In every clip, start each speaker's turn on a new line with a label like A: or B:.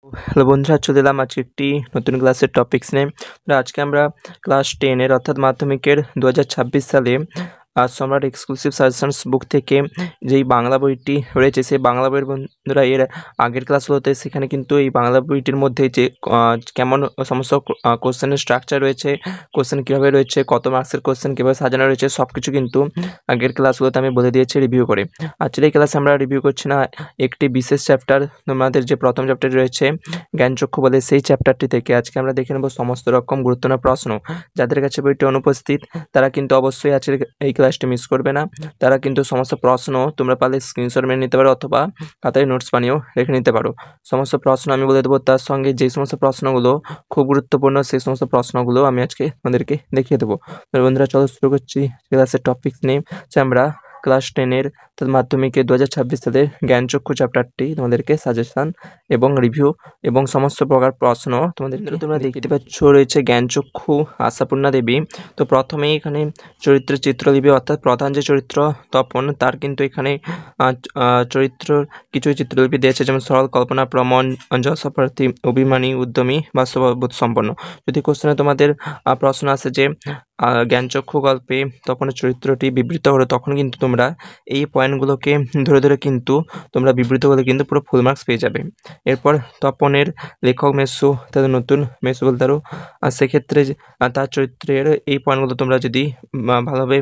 A: Hello বন্ধুরা, চলে এলাম আজকে একটি নতুন ক্লাসের টপিকস নিয়ে। তো আজকে আমরা ক্লাস 10-এর অর্থাৎ মাধ্যমিকের 2026 সালে সম্রাট এক্সক্লুসিভ সাজেশনস বুক থেকে যেই বাংলা বইটি রয়েছে সেই বাংলা বইয়ের বন্ধুরা এর আগের ক্লাসগুলোতে সেখানে কিন্তু এই বাংলা বইটির মধ্যে যে কেমন সমস্ত কোশ্চেনের স্ট্রাকচার রয়েছে, কোশ্চেন কীভাবে রয়েছে, কত মার্কসের কোশ্চেন কীভাবে সাজানো রয়েছে সব কিছু কিন্তু আগের ক্লাসগুলোতে আমি বলে দিয়েছি রিভিউ করে। আজকের এই ক্লাসে আমরা রিভিউ করছি না একটি বিশেষ চ্যাপ্টার, তোমাদের যে প্রথম চ্যাপ্টার রয়েছে জ্ঞানচক্ষু বলে সেই চ্যাপ্টারটি থেকে আজকে আমরা দেখে নেব সমস্ত রকম গুরুত্বপূর্ণ প্রশ্ন। যাদের কাছে বইটি অনুপস্থিত তারা কিন্তু অবশ্যই আজকের এই ক্লাসটি মিস করবে না। তারা কিন্তু সমস্ত প্রশ্ন তোমরা পারলে স্ক্রিনশট মেরে নিতে পারো অথবা খাতায় নোটস বানিয়েও রেখে নিতে পারো। সমস্ত প্রশ্ন আমি বলে দেবো, তার সঙ্গে যে সমস্ত প্রশ্নগুলো খুব গুরুত্বপূর্ণ সেই সমস্ত প্রশ্নগুলো আমি আজকে আমাদেরকে দেখিয়ে দেবো। বন্ধুরা চলো শুরু করছি ক্লাসের টপিকস নিয়ে। আমরা ক্লাস 10-এর মাধ্যমিকে 2026 সালের জ্ঞানচক্ষু চ্যাপ্টারটি তোমাদেরকে সাজেশন এবং রিভিউ এবং সমস্ত প্রকার প্রশ্ন তোমরা দেখতে পাচ্ছ রয়েছে জ্ঞানচক্ষু আশাপূর্ণা দেবী। তো প্রথমেই এখানে চরিত্রের চিত্রলিপি অর্থাৎ প্রধান যে চরিত্র তপন তার কিন্তু এখানে চরিত্র কিছু চিত্রলিপি দিয়েছে, যেমন সরল কল্পনা প্রমণ যশপ্রার্থী অভিমানী উদ্যমী বাস্তববোধ সম্পন্ন। যদি কোশ্চেনে তোমাদের প্রশ্ন আসে যে জ্ঞানচক্ষু গল্পে তপনের চরিত্রটি বিবৃত হলো, তখন কিন্তু তোমরা এই পয়েন্টগুলোকে ধরে ধরে কিন্তু তোমরা বিবৃত হলে কিন্তু পুরো ফুল মার্কস পেয়ে যাবে। এরপর তপনের লেখক মেসু, তাদের নতুন মেসু বলতে পারো, আর সেক্ষেত্রে তার চরিত্রের এই পয়েন্টগুলো তোমরা যদি ভালোভাবে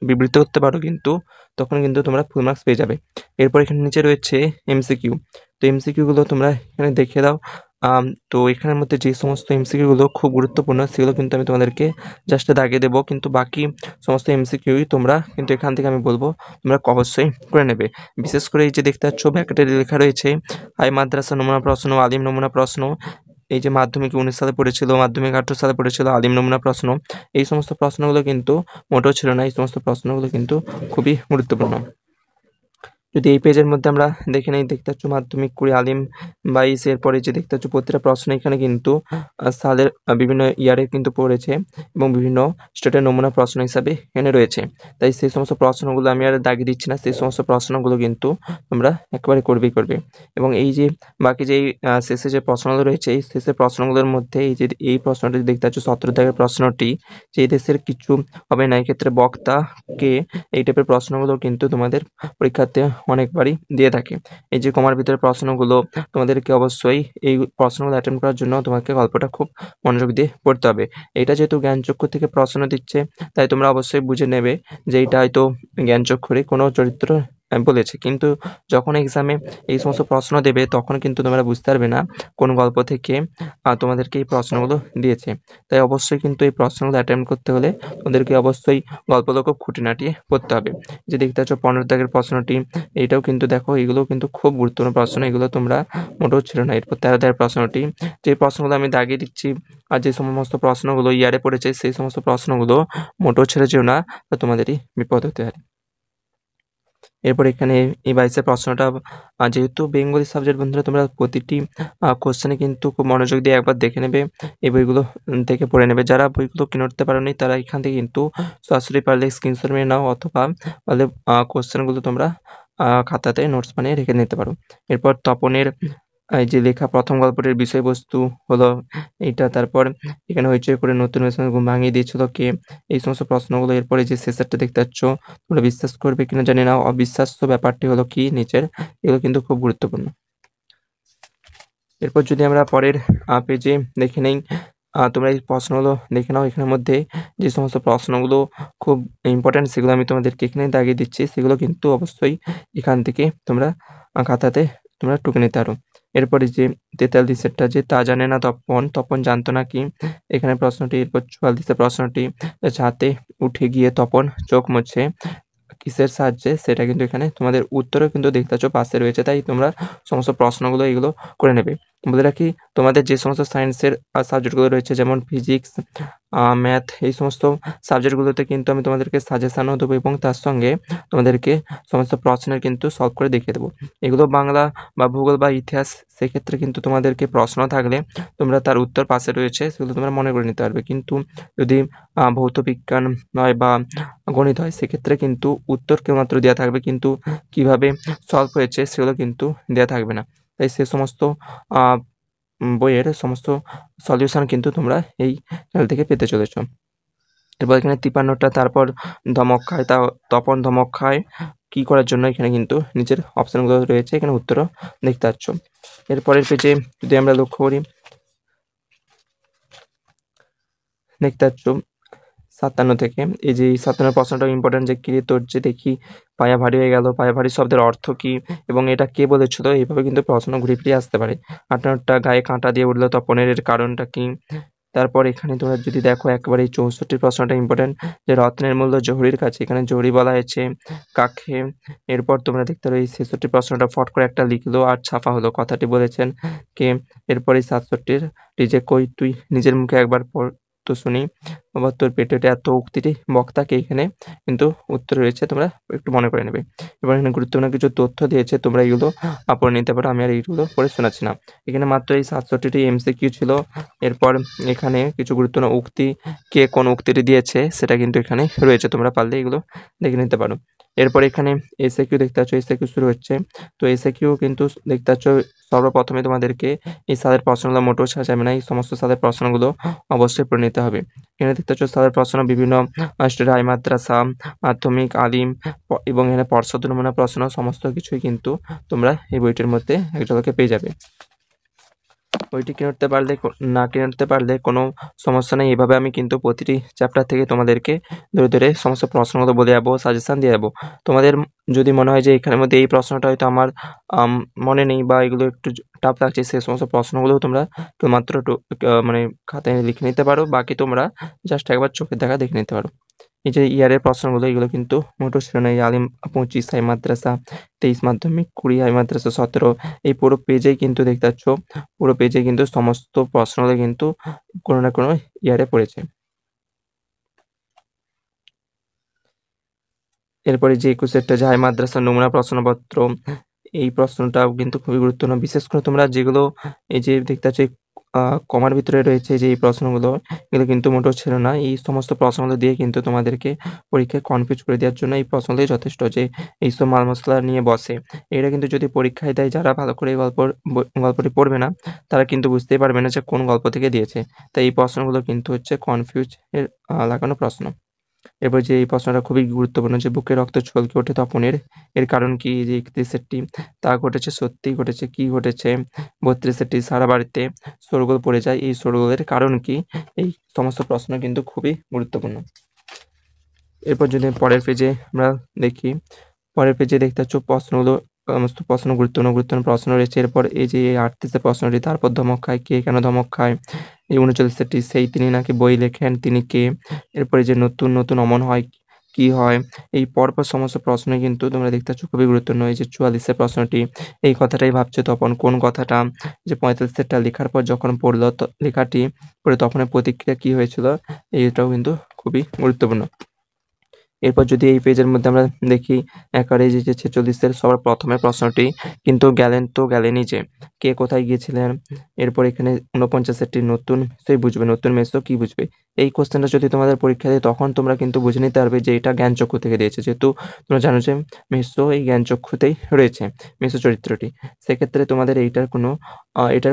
A: বিবৃত করতে পারো কিন্তু তখন কিন্তু তোমরা ফুল মার্কস পেয়ে যাবে। এরপর এখানে নিচে রয়েছে এমসিকিউ। তো এমসিকিউগুলো তোমরা এখানে দেখে দাও। তো এখানের মধ্যে যে সমস্ত এমসিকিউগুলো খুব গুরুত্বপূর্ণ সেগুলো কিন্তু আমি তোমাদেরকে জাস্ট দাগিয়ে দেবো, কিন্তু বাকি সমস্ত এমসিকিউই তোমরা কিন্তু এখান থেকে আমি বলবো তোমরা অবশ্যই করে নেবে। বিশেষ করে এই যে দেখতে পাচ্ছ ব্র্যাকেটে লেখা রয়েছে হাই মাদ্রাসা নমুনা প্রশ্ন, আলিম নমুনা প্রশ্ন। এই যে মাধ্যমিক 19 সালে পড়েছিল, মাধ্যমিক 18 সালে পড়েছিল, আলিম নমুনা প্রশ্ন, এই সমস্ত প্রশ্নগুলো কিন্তু মোটেও ছিল না। এই সমস্ত প্রশ্নগুলো কিন্তু খুবই গুরুত্বপূর্ণ। যদি এই পেজের মধ্যে আমরা দেখে নেই, দেখতে পাচ্ছ মাধ্যমিক 20, আলিম 22, এরপরে যে দেখতে পাচ্ছ প্রতিটা প্রশ্ন এখানে কিন্তু সালের বিভিন্ন ইয়ারে কিন্তু পড়েছে এবং বিভিন্ন স্টেটের নমুনা প্রশ্ন হিসাবে এখানে রয়েছে। তাই সেই সমস্ত প্রশ্নগুলো আমি আর দাগিয়ে দিচ্ছি না, সেই সমস্ত প্রশ্নগুলো কিন্তু তোমরা একেবারে করবেই। এবং এই যে বাকি যেই শেষে যে প্রশ্নগুলো রয়েছে এই শেষের প্রশ্নগুলোর মধ্যে এই যে এই প্রশ্নটি দেখতে পাচ্ছ 17 দাগের প্রশ্নটি, যে এই দেশের কিছু হবে না, এক্ষেত্রে বক্তা কে, এই টাইপের প্রশ্নগুলো কিন্তু তোমাদের পরীক্ষাতে অনেকবারই দিয়ে থাকে। এই যে কমার ভিতরে প্রশ্নগুলো তোমাদেরকে অবশ্যই এই প্রশ্নগুলো অ্যাটেম্প করার জন্য তোমাকে গল্পটা খুব মনোযোগ দিয়ে পড়তে হবে। এটা যেহেতু জ্ঞানচক্ষু থেকে প্রশ্ন দিচ্ছে তাই তোমরা অবশ্যই বুঝে নেবে যে এটা হয়তো জ্ঞানচক্ষুরই কোনো চরিত্র বলেছে, কিন্তু যখন এক্সামে এই সমস্ত প্রশ্ন দেবে তখন কিন্তু তোমরা বুঝতে পারবে না কোন গল্প থেকে তোমাদেরকে এই প্রশ্নগুলো দিয়েছে। তাই অবশ্যই কিন্তু এই প্রশ্নগুলো অ্যাটেম্প করতে হলে তোমাদেরকে অবশ্যই গল্পগুলো খুব খুঁটিনাটি পড়তে হবে। যে দেখতে পাচ্ছ 15 দাগের প্রশ্নটি, এইটাও কিন্তু দেখো এগুলো কিন্তু খুব গুরুত্বপূর্ণ প্রশ্ন, এগুলো তোমরা মোটেও ছিল না। এরপর 13 দাগের প্রশ্নটি, যে প্রশ্নগুলো আমি দাগিয়ে দিচ্ছি আর যে সমস্ত প্রশ্নগুলো ইয়ারে পড়েছে সেই সমস্ত প্রশ্নগুলো মোটেও ছেড়ে যেও না, তোমাদেরই বিপদ হতে পারে। এরপর এখানে এই 22 প্রশ্নটা যেহেতু বেঙ্গলি সাবজেক্ট বন্ধুরা, তোমরা প্রতিটি কোশ্চেনে কিন্তু খুব মনোযোগ দিয়ে একবার দেখে নেবে, এই বইগুলো থেকে পড়ে নেবে। যারা বইগুলো কিনে উঠতে পারোনি তারা এখান থেকে কিন্তু সরাসরি পারলে স্ক্রিনশট মেরে নাও অথবা পারলে কোশ্চেনগুলো তোমরা খাতাতে নোটস বানিয়ে রেখে নিতে পারো। এরপর তপনের এই যে লেখা প্রথম গল্পটির বিষয়বস্তু হলো এইটা, তারপর এখানে হইচই করে নতুন ঘুম ভাঙিয়ে দিয়েছিল কে, এই সমস্ত প্রশ্নগুলো। এরপরে যে শেষেরটা দেখতে পাচ্ছ, তোমরা বিশ্বাস করবে কিনা জানি না, অবিশ্বাস্য ব্যাপারটি হলো কি নিচের, এগুলো কিন্তু খুব গুরুত্বপূর্ণ। এরপর যদি আমরা পরের পেজে দেখে নেই, তোমরা এই প্রশ্নগুলো দেখে নাও। এখানের মধ্যে যে সমস্ত প্রশ্নগুলো খুব ইম্পর্ট্যান্ট সেগুলো আমি তোমাদেরকে এখানে দাগিয়ে দিচ্ছি, সেগুলো কিন্তু অবশ্যই এখান থেকে তোমরা খাতাতে তোমরা টুকে নিতে পারো। এরপরে যে 43-এরটা, যে তা জানে না তপন জানতো না কি, এখানে প্রশ্নটি। এরপর 44-এর প্রশ্নটি, ছাদে উঠে গিয়ে তপন চোখ মুছে কিসের সাহায্যে, সেটা কিন্তু এখানে তোমাদের উত্তরও কিন্তু দেখতে পাচ্ছ পাশে রয়েছে। তাই তোমরা সমস্ত প্রশ্নগুলো এগুলো করে নেবে। বলে রাখি তোমাদের যে সমস্ত সায়েন্সের সাবজেক্টগুলো রয়েছে যেমন ফিজিক্স, ম্যাথ, এই সমস্ত সাবজেক্টগুলোতে কিন্তু আমি তোমাদেরকে সাজেশানও দেবো এবং তার সঙ্গে তোমাদেরকে সমস্ত প্রশ্নের কিন্তু সলভ করে দেখিয়ে দেবো। এগুলো বাংলা বা ভূগোল বা ইতিহাস, সেক্ষেত্রে কিন্তু তোমাদেরকে প্রশ্ন থাকলে তোমরা তার উত্তর পাশে রয়েছে সেগুলো তোমরা মনে করে নিতে পারবে, কিন্তু যদি ভৌত বিজ্ঞান নয় বা গণিত হয় সেক্ষেত্রে কিন্তু উত্তর কেবলমাত্র দেওয়া থাকবে, কিন্তু কিভাবে সলভ হয়েছে সেগুলো কিন্তু দেওয়া থাকবে না। তাই সে সমস্ত বইয়ের সমস্ত সলিউশন কিন্তু তোমরা এই চ্যানেল থেকে পেতে চলেছো। এরপর এখানে 53টা তারপর ধমক খায় তপন ধমক খায় কী করার জন্য এখানে কিন্তু নিচের অপশানগুলো রয়েছে, এখানে উত্তরও দেখতে পাচ্ছ। এরপরের পেজে যদি আমরা লক্ষ্য করি দেখতে পাচ্ছ 57 থেকে এই যে 57 প্রশ্নটা ইম্পর্টেন্ট, যে কিরে তোর যে দেখি পায়া ভারী হয়ে গেল, পায়া ভারী শব্দের অর্থ কি এবং এটা কে বলেছিল, এইভাবে কিন্তু প্রশ্ন ঘুরে ফিরে আসতে পারে। 58টা গায়ে কাঁটা দিয়ে উঠলো তপনের এর কারণটা কি। তারপর এখানে তোমরা যদি দেখো একেবারে এই 64 প্রশ্নটা ইম্পর্টেন্ট, যে রত্নের মূল্য জহুরির কাছে, এখানে জহুরি বলা হয়েছে কাকে। এরপর তোমরা দেখতে পারো এই 66 প্রশ্নটা ফট করে একটা লিখলো আর ছাপা হলো, কথাটি বলেছেন কে। এরপর এই 67টি যে কই তুই নিজের মুখে একবার পড় তো শুনি, আবার তোর পেটে এত উক্তিটি বক্তাকে, এখানে কিন্তু উত্তর রয়েছে, তোমরা একটু মনে করে নেবে। এবার এখানে গুরুত্বপূর্ণ কিছু তথ্য দিয়েছে, তোমরা এগুলো পড়ে নিতে পারো, আমি আর এইগুলো পড়ে শোনাচ্ছি না। এখানে মাত্র এই 67টি এমসিকিউ ছিল। এরপর এখানে কিছু গুরুত্বপূর্ণ উক্তি, কে কোন উক্তিটি দিয়েছে সেটা কিন্তু এখানে রয়েছে, তোমরা পারলে এগুলো দেখে নিতে পারো। এরপর এখানে এসএকিউ দেখতে পাচ্ছ, এসএকিউ শুরু হচ্ছে। তো এসএকিউ কিন্তু দেখতে পাচ্ছ সর্বপ্রথমে তোমাদেরকে এই সালের প্রশ্নগুলো মোটেও ছাড়া যাবে না, এই সমস্ত সালের প্রশ্নগুলো অবশ্যই পড়ে নিতে হবে। এখানে দেখতে পাচ্ছ সালের প্রশ্ন বিভিন্ন হাই মাদ্রাসা, মাধ্যমিক, আলিম এবং এখানে পর্ষদ নমুনা প্রশ্ন সমস্ত কিছুই কিন্তু তোমরা এই বইটির মধ্যে এক ঝলকে পেয়ে যাবে। বইটি কিনে উঠতে পারলে না কিনে উঠতে পারলে কোনো সমস্যা নেই, এভাবে আমি কিন্তু প্রতিটি চ্যাপ্টার থেকে তোমাদেরকে ধরে ধরে সমস্ত প্রশ্নগুলো বলে যাবো, সাজেশান দিয়ে যাবো। তোমাদের যদি মনে হয় যে এখানের মধ্যে এই প্রশ্নটা হয়তো আমার মনে নেই বা এগুলো একটু টাফ লাগছে, সেই সমস্ত প্রশ্নগুলোও তোমরা মাত্র মানে খাতায় লিখে নিতে পারো, বাকি তোমরা জাস্ট একবার চোখের দেখা দেখে নিতে পারো। এই যে ইয়ারের প্রশ্নগুলো এগুলো কিন্তু মোটেও ছিল না, এই আলিম 25, হাই মাদ্রাসা 23, মাধ্যমিক 20, হাই মাদ্রাসা 17, এই পুরো পেজেই কিন্তু দেখতে পাচ্ছ, পুরো পেজে কিন্তু সমস্ত প্রশ্নগুলো কিন্তু কোনো না কোনো ইয়ারে পড়েছে। এরপরে যে 21 যে হাই মাদ্রাসা নমুনা প্রশ্নপত্র, এই প্রশ্নটাও কিন্তু খুবই গুরুত্বপূর্ণ, বিশেষ করে তোমরা যেগুলো এই যে দেখতে পাচ্ছ কমার ভিতরে রয়েছে যে এই প্রশ্নগুলো, এগুলো কিন্তু মোটেও ছিল না। এই সমস্ত প্রশ্নগুলো দিয়ে কিন্তু তোমাদেরকে পরীক্ষায় কনফিউজ করে দেওয়ার জন্য এই প্রশ্নগুলোই যথেষ্ট, যে এইসব মাল মশলা নিয়ে বসে। এটা কিন্তু যদি পরীক্ষায় দেয়, যারা ভালো করে এই গল্পটি পড়বে না তারা কিন্তু বুঝতেই পারবে না যে কোন গল্প থেকে দিয়েছে। তাই এই প্রশ্নগুলো কিন্তু হচ্ছে কনফিউজ এর লাগানো প্রশ্ন। এরপর যে এই প্রশ্নটা খুবই গুরুত্বপূর্ণ, যে বুকে রক্ত ছলকে ওঠে তপনের, এর কারণ কি। যে 31টি তা ঘটেছে, সত্যিই ঘটেছে, কি ঘটেছে। 32টি সারা বাড়িতে শোরগোল পড়ে যায়, এই শোরগোলের কারণ কি। এই সমস্ত প্রশ্ন কিন্তু খুবই গুরুত্বপূর্ণ। এরপর যদি পরের পেজে আমরা দেখি, পরের পেজে দেখতে পাচ্ছ প্রশ্নগুলো সমস্ত প্রশ্ন গুরুত্বপূর্ণ প্রশ্ন রয়েছে। এরপর এই যে 38 প্রশ্নটি, তারপর ধমক খায়, কে কেন ধমক খায়। এই 39টি সেই তিনি নাকি বই লেখেন, তিনি কে। এরপরে যে নতুন নতুন অমন হয় কি হয়। এই পরপর সমস্ত প্রশ্নই কিন্তু তোমরা দেখতে পাচ্ছ খুবই গুরুত্বপূর্ণ। এই যে 44 প্রশ্নটি, এই কথাটাই ভাবছে তপন, কোন কথাটা। যে 45টা লেখার পর যখন পড়লো লেখাটি পড়ে তপনের প্রতিক্রিয়া কি হয়েছিল, এইটাও কিন্তু খুবই গুরুত্বপূর্ণ। এরপর যদি এই পেজের মধ্যে আমরা দেখি একেবারে যে 46-এর সবার প্রথমের প্রশ্নটি, কিন্তু গেলেন তো গেলেনই যে, কে কোথায় গিয়েছিলেন। এরপর এখানে 49টি নতুন মেসোই বুঝবে, নতুন মেসো কি বুঝবে। এই কোশ্চেনটা যদি তোমাদের পরীক্ষা দেয় তখন তোমরা কিন্তু বুঝে নিতে পারবে যে এটা জ্ঞানচক্ষু থেকে দিয়েছে, যেহেতু তোমরা জানো যে মেসো এই জ্ঞানচক্ষুতেই রয়েছে, মেসো চরিত্রটি। সেক্ষেত্রে তোমাদের এটার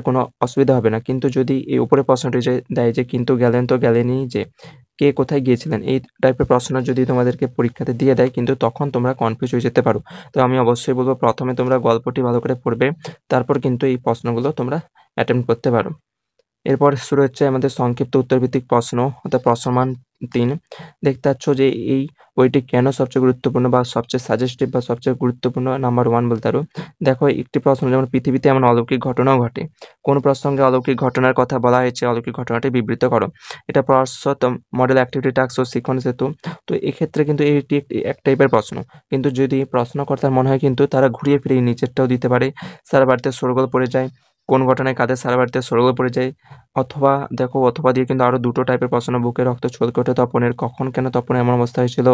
A: কোনো অসুবিধা হবে না। কিন্তু যদি এই উপরে প্রশ্নটি যে দেয় যে কিন্তু গেলেন তো গেলেনই যে, কে কোথায় গিয়েছিলেন, এই টাইপের প্রশ্ন যদি তোমাদেরকে পরীক্ষাতে দিয়ে দেয় কিন্তু তখন তোমরা কনফিউজ হয়ে যেতে পারো। তো আমি অবশ্যই বলবো প্রথমে তোমরা গল্পটি ভালো করে পড়বে, তারপর কিন্তু এই প্রশ্নগুলো তোমরা অ্যাটেম্প্ট করতে পারো। এরপর শুরু হচ্ছে আমাদের সংক্ষিপ্ত উত্তরভিত্তিক প্রশ্ন, অর্থাৎ প্রশ্নমান 3। দেখতে পাচ্ছ যে এই বইটি কেন সবচেয়ে গুরুত্বপূর্ণ বা সবচেয়ে সাজেস্টিভ বা সবচেয়ে গুরুত্বপূর্ণ নাম্বার 1 বলতে পারো। দেখো একটি প্রশ্ন, যেমন পৃথিবীতে এমন অলৌকিক ঘটনাও ঘটে, কোন প্রসঙ্গে অলৌকিক ঘটনার কথা বলা হয়েছে, অলৌকিক ঘটনাটি বিবৃত করো। এটা প্রশ্ন মডেল অ্যাক্টিভিটি টাস্ক ও সিকোয়েন্স হেতু। তো এক্ষেত্রে কিন্তু এটি এক টাইপের প্রশ্ন, কিন্তু যদি প্রশ্নকর্তার মনে হয় কিন্তু তারা ঘুরিয়ে ফিরিয়ে নিচেরটাও দিতে পারে। সারা বাড়িতে শোরগোল পড়ে যায়, কোন ঘটনায় কাদের সারা বাড়িতে শোরগোল পড়ে যায়। অথবা দেখো অথবা দিয়ে কিন্তু আরো দুটো টাইপের প্রশ্ন, বুকে রক্ত ছলকে ওঠে তপনের, কখন কেন তপনের এমন অবস্থা হয়েছিল।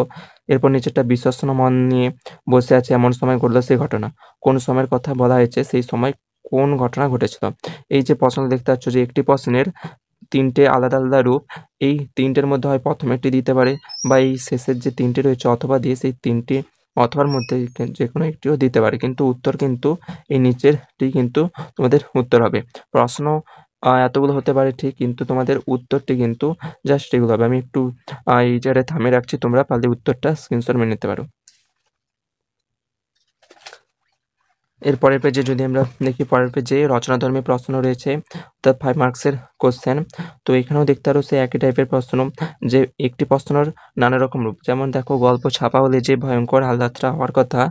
A: এরপর নিচেরটা বিশ্বস্ত মন নিয়ে বসে আছে এমন সময় ঘটলো সেই ঘটনা, কোন সময়ের কথা বলা হয়েছে, সেই সময় কোন ঘটনা ঘটেছিল। এই যে প্রশ্ন দেখতে পাচ্ছ যে একটি প্রশ্নের 3টে আলাদা আলাদা রূপ, এই 3টের মধ্যে হয় প্রথমেরটি দিতে পারে বা এই শেষের যে 3টে রয়েছে অথবা দিয়ে সেই 3টে অথবার মধ্যে যে কোনো একটিও দিতে পারে, কিন্তু উত্তর কিন্তু এই নিচেরটি কিন্তু তোমাদের উত্তর হবে। প্রশ্ন এতগুলো হতে পারে ঠিক, কিন্তু তোমাদের উত্তরটি কিন্তু জাস্ট এগুলো হবে। আমি একটু এই জায়গায় থামিয়ে রাখছি, তোমরা পারলে উত্তরটা স্ক্রিনশট মেরে নিতে পারো। এর পরের পেজে যদি আমরা দেখি, পরের পেজে রচনাধর্মী প্রশ্ন রয়েছে, অর্থাৎ 5 মার্কসের কোশ্চেন। তো এখানেও দেখতে পারো সেই একই টাইপের প্রশ্ন, যে একটি প্রশ্নের নানা রকম রূপ। যেমন দেখো, গল্প ছাপা হলে যে ভয়ঙ্কর আহ্লাদটা হওয়ার কথা,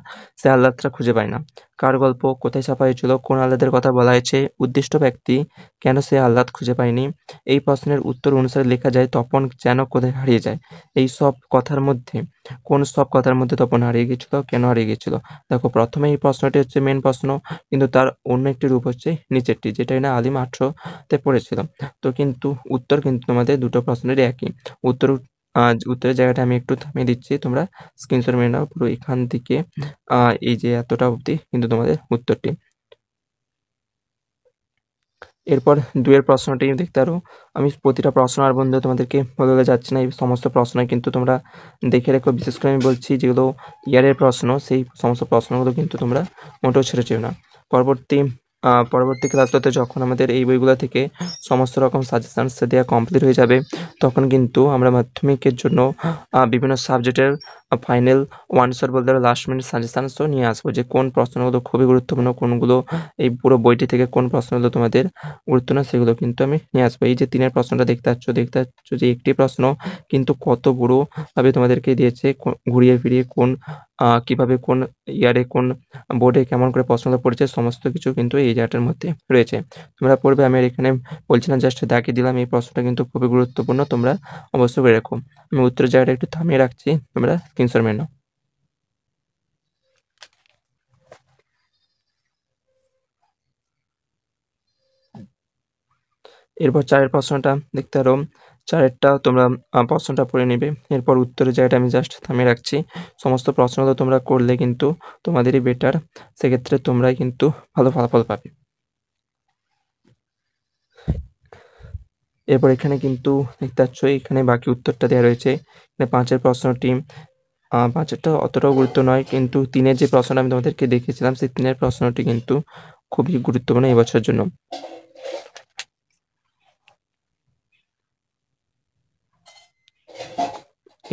A: সে আহ্লাদটা খুঁজে পায় না। কার গল্প, কোথায় ছাপা হয়েছিল, কোন আহ্লাদের কথা বলা হয়েছে, উদ্দিষ্ট ব্যক্তি, কেন সে আহ্লাদ খুঁজে পায়নি। এই প্রশ্নের উত্তর অনুসারে লেখা যায় তপন যেন কোথায় হারিয়ে যায়। এই সব কথার মধ্যে কোন সব কথার মধ্যে তপন হারিয়ে গেছিল, কেন হারিয়ে গেছিল। দেখো, প্রথমে এই প্রশ্নটি হচ্ছে মেন প্রশ্ন, কিন্তু তার অন্য একটি রূপ হচ্ছে নিচেরটি, যেটা কিনা আলিম 18তে পড়েছিল। তো কিন্তু উত্তর কিন্তু তোমাদের দুটো প্রশ্নেরই একই। উত্তরের জায়গাটা আমি একটু থামিয়ে দিচ্ছি, তোমরা স্ক্রিনশট মেরে নাও পুরো এখান থেকে এই যে এতটা অবধি কিন্তু তোমাদের উত্তরটি। এরপর 2 এর প্রশ্নটি দেখতে পারো। আমি প্রতিটা প্রশ্ন আর বন্ধু তোমাদেরকে বলে যাচ্ছি না, এই সমস্ত প্রশ্নই কিন্তু তোমরা দেখে রেখো। বিশেষ করে আমি বলছি যেগুলো ইয়ারের প্রশ্ন, সেই সমস্ত প্রশ্নগুলো কিন্তু তোমরা মোটেও ছেড়ে যেও না। পরবর্তী ক্লাসগুলোতে যখন আমাদের এই বইগুলো থেকে সমস্ত রকম সাজেশানস দেওয়া কমপ্লিট হয়ে যাবে, তখন কিন্তু আমরা মাধ্যমিকের জন্য বিভিন্ন সাবজেক্টের ফাইনাল ওয়ান শট বলতে পারো লাস্ট মিনিট সাজেশানসও নিয়ে আসবো, যে কোন প্রশ্নগুলো খুবই গুরুত্বপূর্ণ, কোনগুলো এই পুরো বইটি থেকে কোন প্রশ্নগুলো তোমাদের গুরুত্ব না, সেগুলো কিন্তু আমি নিয়ে আসবো। এই যে 3 প্রশ্নটা দেখতে পাচ্ছ যে একটি প্রশ্ন কিন্তু কত বড়ভাবে তোমাদেরকে দিয়েছে, ঘুরিয়ে ফিরিয়ে কিভাবে কোন ইয়ারে কোন বোর্ডে কেমন করে প্রশ্নগুলো পড়েছে, সমস্ত কিছু কিন্তু এই জায়গাটার মধ্যে রয়েছে। তোমরা পড়বে, আমি আর এখানে বলছি না, জাস্ট দাগিয়ে দিলাম। এই প্রশ্নটা কিন্তু খুবই গুরুত্বপূর্ণ, তোমরা অবশ্যই করে রাখো। আমি উত্তরের জায়গাটা একটু থামিয়ে রাখছি, তোমরা স্ক্রিনশট মেরে নাও। এরপর 4 প্রশ্নটা দেখতে পারো। 4 তোমরা প্রশ্নটা পড়ে নিবে। এরপর উত্তরের জায়গাটা আমি জাস্ট থামিয়ে রাখছি। সমস্ত প্রশ্নগুলো তোমরা করলে কিন্তু তোমাদেরই বেটার, সেক্ষেত্রে তোমরাই কিন্তু ভালো ফলাফল পাবে। এরপর এখানে কিন্তু দেখতে পাচ্ছ, এখানে বাকি উত্তরটা দেওয়া রয়েছে। এখানে 5 প্রশ্নটি 5 অতটাও গুরুত্ব নয়, কিন্তু 3 যে প্রশ্নটা আমি তোমাদেরকে দেখিয়েছিলাম, সেই 3 প্রশ্নটি কিন্তু খুবই গুরুত্বপূর্ণ এবছরের জন্য।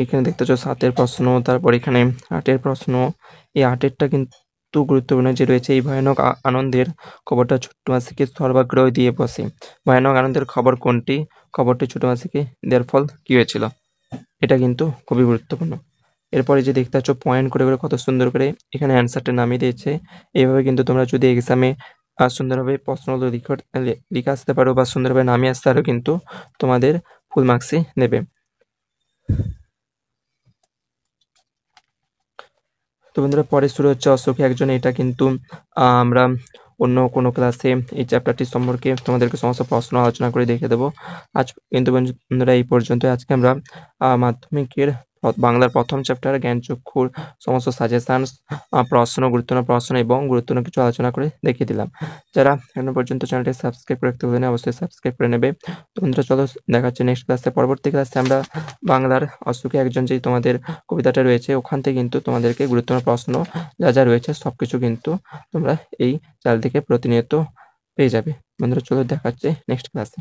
A: এখানে দেখতে পাচ্ছ 7 প্রশ্ন, তারপর এখানে 8 প্রশ্ন। এই 8টা কিন্তু গুরুত্বপূর্ণ, যে রয়েছে এই ভয়ানক আনন্দের খবরটা ছোট্ট মাসিকে সর্বাগ্রহ দিয়ে বসে। ভয়ানক আনন্দের খবর কোনটি? খবরটি ছোট মাসিকে দেওয়ার ফল কি হয়েছিল? এটা কিন্তু খুবই গুরুত্বপূর্ণ। এরপরে যে দেখতে পাচ্ছ পয়েন্ট করে করে কত সুন্দর করে এখানে অ্যান্সারটা নামিয়ে দিয়েছে। এইভাবে কিন্তু তোমরা যদি এক্সামে সুন্দরভাবে প্রশ্নগুলো লিখে আসতে পারো বা সুন্দরভাবে নামিয়ে আসতে পারো, কিন্তু তোমাদের ফুল মার্কসই নেবে। তো বন্ধুরা, পরে শুরু হচ্ছে অশোকে একজন। এটা কিন্তু আমরা অন্য কোনো ক্লাসে এই চ্যাপ্টারটি সম্পর্কে তোমাদেরকে সমস্ত প্রশ্ন আলোচনা করে দেখে দেবো। আজ কিন্তু বন্ধুরা এই পর্যন্ত। আজকে আমরা মাধ্যমিকের বাংলার প্রথম চ্যাপ্টার জ্ঞানচক্ষুর সমস্ত সাজেশানস, গুরুত্বপূর্ণ প্রশ্ন এবং গুরুত্বপূর্ণ কিছু আলোচনা করে দেখিয়ে দিলাম। যারা এখনো পর্যন্ত চ্যানেলটি সাবস্ক্রাইব করে রাখতে ভুলেন, অবশ্যই সাবস্ক্রাইব করে নেবে। তো বন্ধুরা, চলো দেখা হচ্ছে নেক্সট ক্লাসে। পরবর্তী ক্লাসে আমরা বাংলার অশোকে একজন, যেই তোমাদের কবিতাটা রয়েছে, ওখান থেকে কিন্তু তোমাদেরকে গুরুত্বপূর্ণ প্রশ্ন যা যা রয়েছে সব কিছু কিন্তু তোমরা এই চ্যানেল থেকে প্রতিনিয়ত পেয়ে যাবে। বন্ধুরা, চলো দেখা হচ্ছে নেক্সট ক্লাসে।